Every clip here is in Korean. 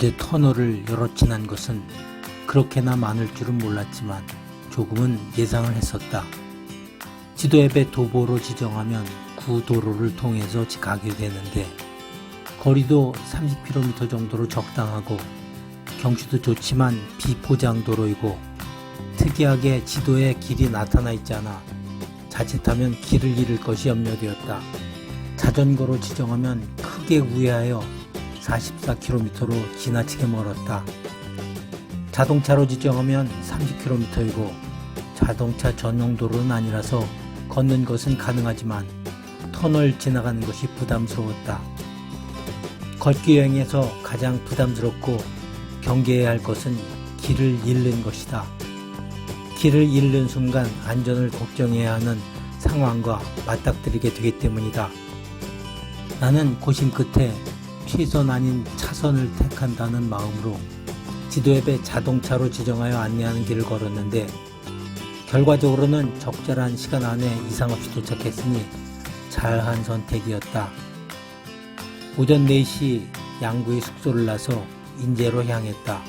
어제 터널을 열어 지난 것은 그렇게나 많을 줄은 몰랐지만 조금은 예상을 했었다. 지도 앱에 도보로 지정하면 구도로를 통해서 가게 되는데 거리도 30km 정도로 적당하고 경치도 좋지만 비포장도로이고 특이하게 지도에 길이 나타나 있잖아. 자칫하면 길을 잃을 것이 염려되었다. 자전거로 지정하면 크게 우회하여 44km로 지나치게 멀었다. 자동차로 지정하면 30km이고 자동차 전용 도로는 아니라서 걷는 것은 가능하지만 터널 지나가는 것이 부담스러웠다. 걷기 여행에서 가장 부담스럽고 경계해야 할 것은 길을 잃는 것이다. 길을 잃는 순간 안전을 걱정해야 하는 상황과 맞닥뜨리게 되기 때문이다. 나는 고심 끝에 최선 아닌 차선을 택한다는 마음으로 지도 앱에 자동차로 지정하여 안내하는 길을 걸었는데 결과적으로는 적절한 시간 안에 이상 없이 도착했으니 잘한 선택이었다. 오전 4시 양구에 숙소를 나서 인제로 향했다.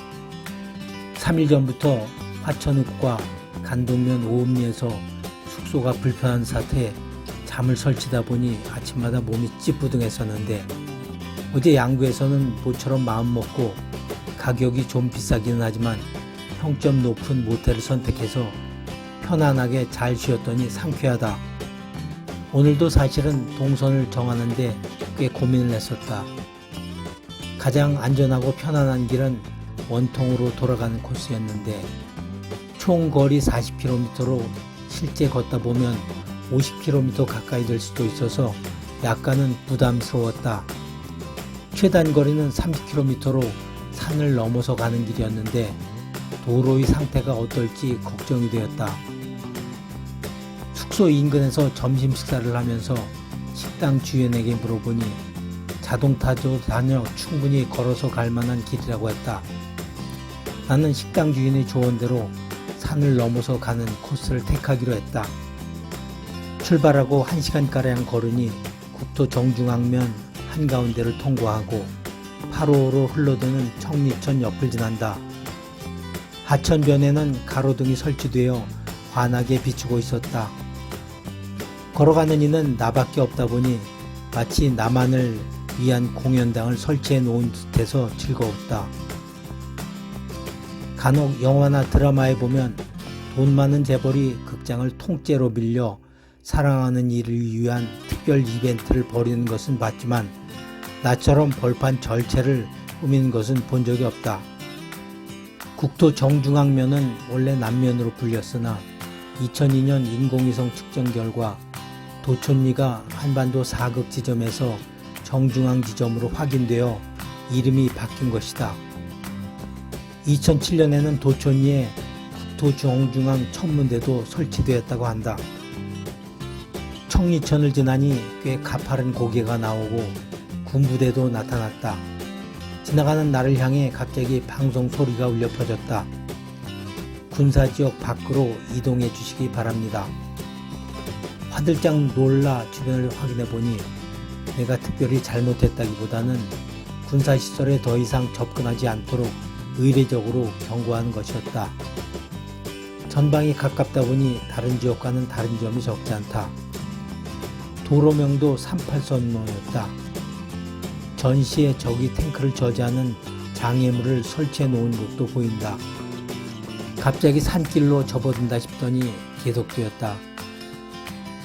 3일 전부터 화천읍과 간동면 오음리에서 숙소가 불편한 사태에 잠을 설치다 보니 아침마다 몸이 찌뿌둥했었는데 어제 양구에서는 모처럼 마음먹고 가격이 좀 비싸기는 하지만 평점 높은 모텔을 선택해서 편안하게 잘 쉬었더니 상쾌하다. 오늘도 사실은 동선을 정하는데 꽤 고민을 했었다. 가장 안전하고 편안한 길은 원통으로 돌아가는 코스였는데 총 거리 40km로 실제 걷다 보면 50km 가까이 될 수도 있어서 약간은 부담스러웠다. 최단 거리는 30km로 산을 넘어서 가는 길이었는데 도로의 상태가 어떨지 걱정이 되었다. 숙소 인근에서 점심 식사를 하면서 식당 주인에게 물어보니 자동차도 다녀 충분히 걸어서 갈 만한 길이라고 했다. 나는 식당 주인의 조언대로 산을 넘어서 가는 코스를 택하기로 했다. 출발하고 1시간가량 걸으니 국토 정중앙면 한가운데를 통과하고 8호로 흘러드는 청리천 옆을 지난다. 하천변에는 가로등이 설치되어 환하게 비추고 있었다. 걸어가는 이는 나밖에 없다 보니 마치 나만을 위한 공연당을 설치해 놓은 듯해서 즐거웠다. 간혹 영화나 드라마에 보면 돈 많은 재벌이 극장을 통째로 빌려 사랑하는 이를 위한 특별 이벤트를 벌이는 것은 봤지만 나처럼 벌판 전체를 꾸미는 것은 본 적이 없다. 국토 정중앙면은 원래 남면으로 불렸으나 2002년 인공위성 측정 결과 도촌리가 한반도 사극 지점에서 정중앙 지점으로 확인되어 이름이 바뀐 것이다. 2007년에는 도촌리에 국토 정중앙 천문대도 설치되었다고 한다. 청리천을 지나니 꽤 가파른 고개가 나오고 군부대도 나타났다. 지나가는 나를 향해 갑자기 방송 소리가 울려 퍼졌다. 군사지역 밖으로 이동해 주시기 바랍니다. 화들짝 놀라 주변을 확인해 보니 내가 특별히 잘못했다기보다는 군사시설에 더 이상 접근하지 않도록 의례적으로 경고하는 것이었다. 전방이 가깝다 보니 다른 지역과는 다른 점이 적지 않다. 도로명도 38선로였다. 전시에 적이 탱크를 저지하는 장애물을 설치해 놓은 곳도 보인다. 갑자기 산길로 접어든다 싶더니 계속되었다.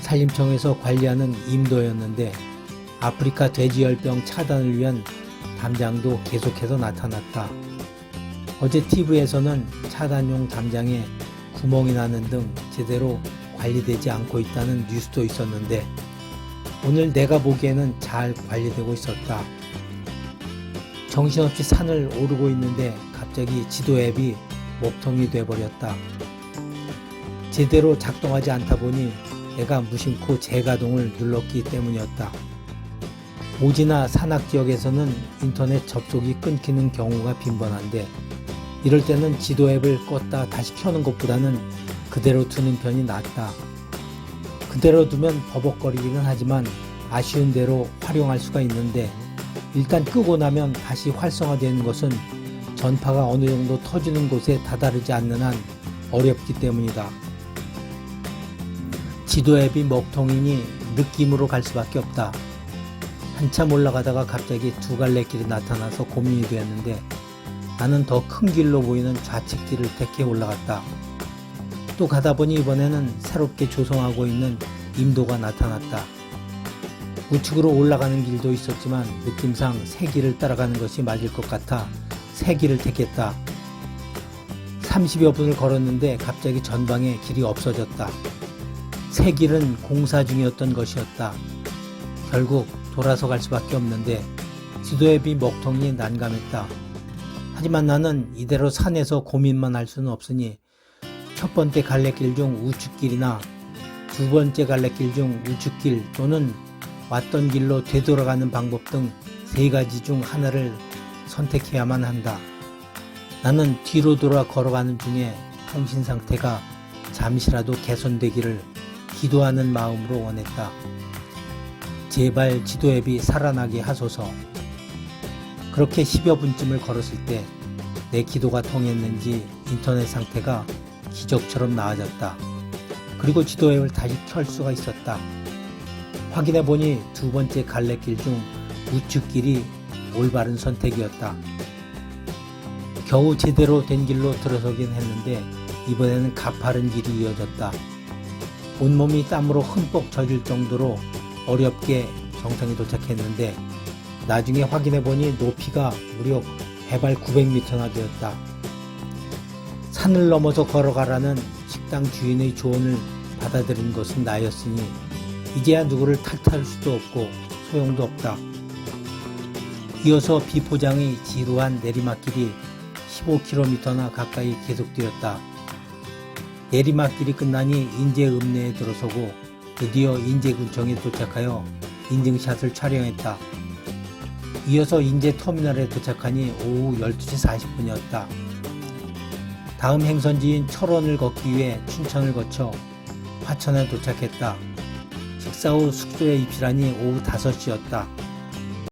산림청에서 관리하는 임도였는데 아프리카 돼지열병 차단을 위한 담장도 계속해서 나타났다. 어제 TV에서는 차단용 담장에 구멍이 나는 등 제대로 관리되지 않고 있다는 뉴스도 있었는데 오늘 내가 보기에는 잘 관리되고 있었다. 정신없이 산을 오르고 있는데 갑자기 지도 앱이 먹통이 돼버렸다. 제대로 작동하지 않다 보니 내가 무심코 재가동을 눌렀기 때문이었다. 오지나 산악 지역에서는 인터넷 접속이 끊기는 경우가 빈번한데 이럴 때는 지도 앱을 껐다 다시 켜는 것보다는 그대로 두는 편이 낫다. 그대로 두면 버벅거리기는 하지만 아쉬운 대로 활용할 수가 있는데 일단 끄고 나면 다시 활성화되는 것은 전파가 어느 정도 터지는 곳에 다다르지 않는 한 어렵기 때문이다. 지도 앱이 먹통이니 느낌으로 갈 수밖에 없다. 한참 올라가다가 갑자기 두 갈래 길이 나타나서 고민이 되었는데 나는 더 큰 길로 보이는 좌측 길을 택해 올라갔다. 또 가다 보니 이번에는 새롭게 조성하고 있는 임도가 나타났다. 우측으로 올라가는 길도 있었지만 느낌상 새 길을 따라가는 것이 맞을 것 같아 새 길을 택했다. 30여 분을 걸었는데 갑자기 전방에 길이 없어졌다. 새 길은 공사 중이었던 것이었다. 결국 돌아서 갈 수밖에 없는데 지도 앱이 먹통이 난감했다. 하지만 나는 이대로 산에서 고민만 할 수는 없으니 첫 번째 갈래길 중 우측길이나 두 번째 갈래길 중 우측길 또는 왔던 길로 되돌아가는 방법 등 세 가지 중 하나를 선택해야만 한다. 나는 뒤로 돌아 걸어가는 중에 통신 상태가 잠시라도 개선되기를 기도하는 마음으로 원했다. 제발 지도 앱이 살아나게 하소서. 그렇게 10여 분쯤을 걸었을 때 내 기도가 통했는지 인터넷 상태가 기적처럼 나아졌다. 그리고 지도 앱을 다시 켤 수가 있었다. 확인해 보니 두 번째 갈래길 중 우측길이 올바른 선택이었다. 겨우 제대로 된 길로 들어서긴 했는데 이번에는 가파른 길이 이어졌다. 온몸이 땀으로 흠뻑 젖을 정도로 어렵게 정상에 도착했는데 나중에 확인해 보니 높이가 무려 해발 900m나 되었다. 산을 넘어서 걸어가라는 식당 주인의 조언을 받아들인 것은 나였으니 이제야 누구를 탓할 수도 없고 소용도 없다. 이어서 비포장의 지루한 내리막길이 15km나 가까이 계속되었다. 내리막길이 끝나니 인제읍내에 들어서고 드디어 인제군청에 도착하여 인증샷을 촬영했다. 이어서 인제터미널에 도착하니 오후 12시 40분이었다. 다음 행선지인 철원을 걷기 위해 춘천을 거쳐 화천에 도착했다. 식사 후 숙소에 입실하니 오후 5시였다.